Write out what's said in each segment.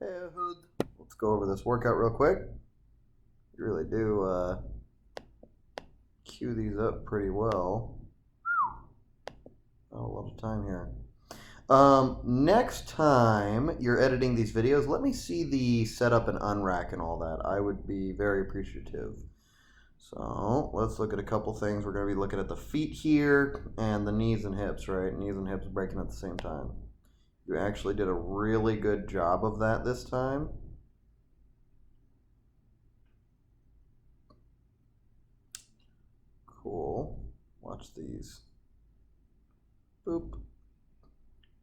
Hey, Ehud. Let's go over this workout real quick. You really do cue these up pretty well. Oh, a lot of time here. Next time you're editing these videos, let me see the setup and unrack and all that. I would be very appreciative. So let's look at a couple things. We're going to be looking at the feet here and the knees and hips, right? Knees and hips breaking at the same time. You actually did a really good job of that this time. Cool. Watch these. Boop.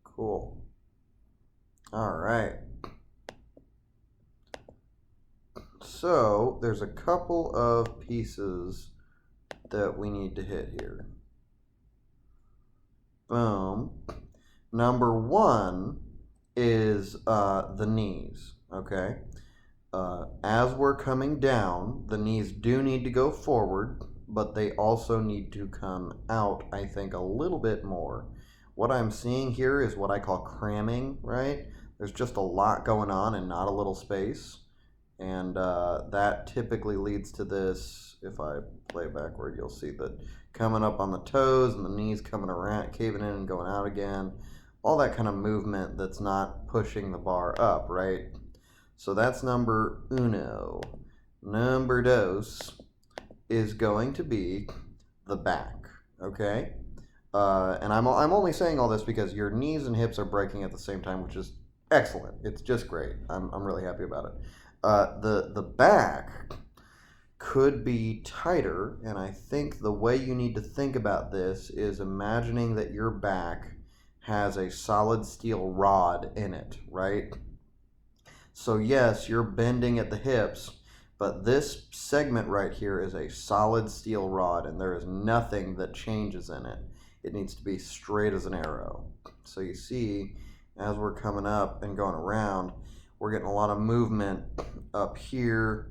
Cool. All right. So there's a couple of pieces that we need to hit here. Boom. Number one is the knees. Okay. As we're coming down, the knees do need to go forward, but they also need to come out, I think, a little bit more. What I'm seeing here is what I call cramming, right? There's just a lot going on and not a little space. And that typically leads to this. If I play backward, you'll see that coming up on the toes and the knees coming around, caving in and going out again. All that kind of movement that's not pushing the bar up, right? So that's number uno. Number dos is going to be the back, okay? And I'm only saying all this because your knees and hips are breaking at the same time, which is excellent. It's just great. I'm really happy about it. The back could be tighter, and I think the way you need to think about this is imagining that your back has a solid steel rod in it, right? So yes, you're bending at the hips, but this segment right here is a solid steel rod, and there is nothing that changes in it. It needs to be straight as an arrow. So you see, as we're coming up and going around, we're getting a lot of movement up here,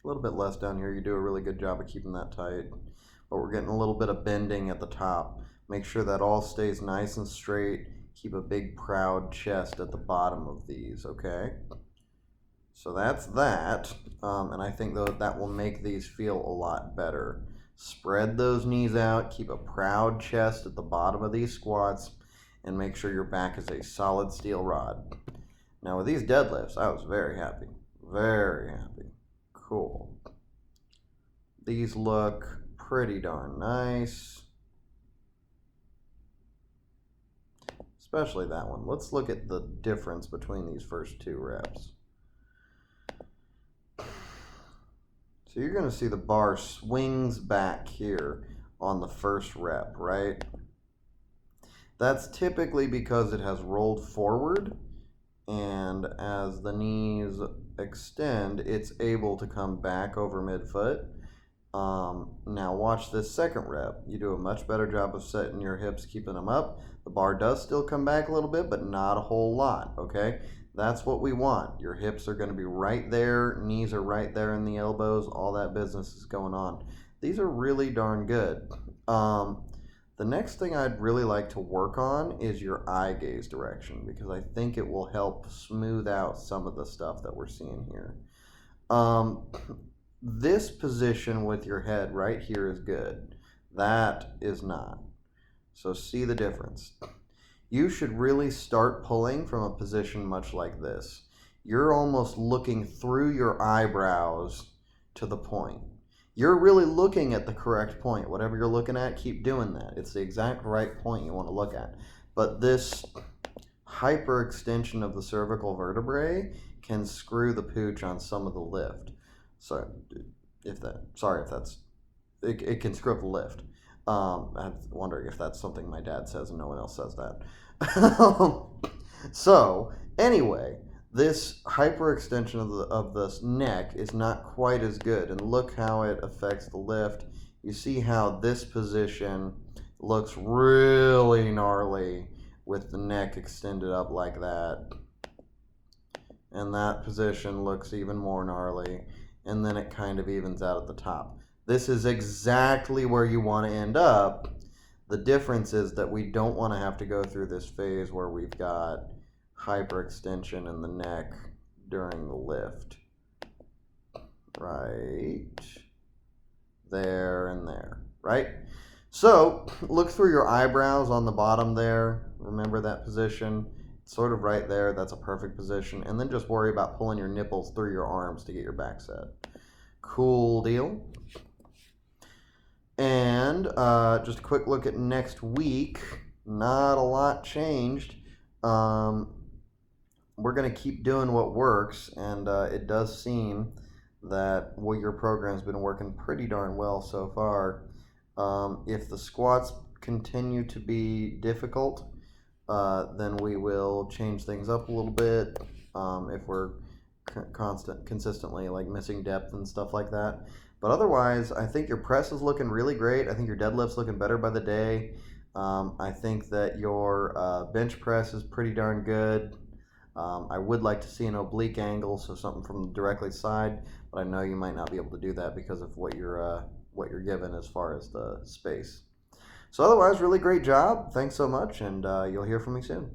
a little bit less down here. You do a really good job of keeping that tight, but we're getting a little bit of bending at the top. Make sure that all stays nice and straight. Keep a big proud chest at the bottom of these, okay? So that's that, and I think that will make these feel a lot better. Spread those knees out, keep a proud chest at the bottom of these squats, and make sure your back is a solid steel rod. Now with these deadlifts, I was very happy. Very happy. Cool. These look pretty darn nice. Especially that one. Let's look at the difference between these first two reps. So you're going to see the bar swings back here on the first rep, right? That's typically because it has rolled forward, and as the knees extend, it's able to come back over midfoot. Now watch this second rep. You do a much better job of setting your hips, keeping them up. The bar does still come back a little bit, but not a whole lot, okay? That's what we want. Your hips are going to be right there, knees are right there in the elbows, all that business is going on. These are really darn good. The next thing I'd really like to work on is your eye gaze direction, because I think it will help smooth out some of the stuff that we're seeing here. This position with your head right here is good. That is not. So see the difference. You should really start pulling from a position much like this. You're almost looking through your eyebrows to the point. You're really looking at the correct point. Whatever you're looking at, keep doing that. It's the exact right point you want to look at. But this hyperextension of the cervical vertebrae can screw the pooch on some of the lift. So, it can screw up the lift. I'm wondering if that's something my dad says and no one else says that. So, anyway, this hyperextension of this neck is not quite as good, and look how it affects the lift. You see how this position looks really gnarly with the neck extended up like that, and that position looks even more gnarly, and then it kind of evens out at the top. This is exactly where you want to end up. The difference is that we don't want to have to go through this phase where we've got hyperextension in the neck during the lift. Right there and there, right? So look through your eyebrows on the bottom there. Remember that position. It's sort of right there. That's a perfect position. And then just worry about pulling your nipples through your arms to get your back set. Cool deal. And just a quick look at next week. Not a lot changed. We're going to keep doing what works, and it does seem that your program's been working pretty darn well so far. If the squats continue to be difficult, then we will change things up a little bit. If we're consistently like missing depth and stuff like that. But otherwise, I think your press is looking really great. I think your deadlift's looking better by the day. I think that your bench press is pretty darn good. I would like to see an oblique angle, so something from directly side, but I know you might not be able to do that because of what you're given as far as the space. So otherwise, really great job. Thanks so much, and you'll hear from me soon.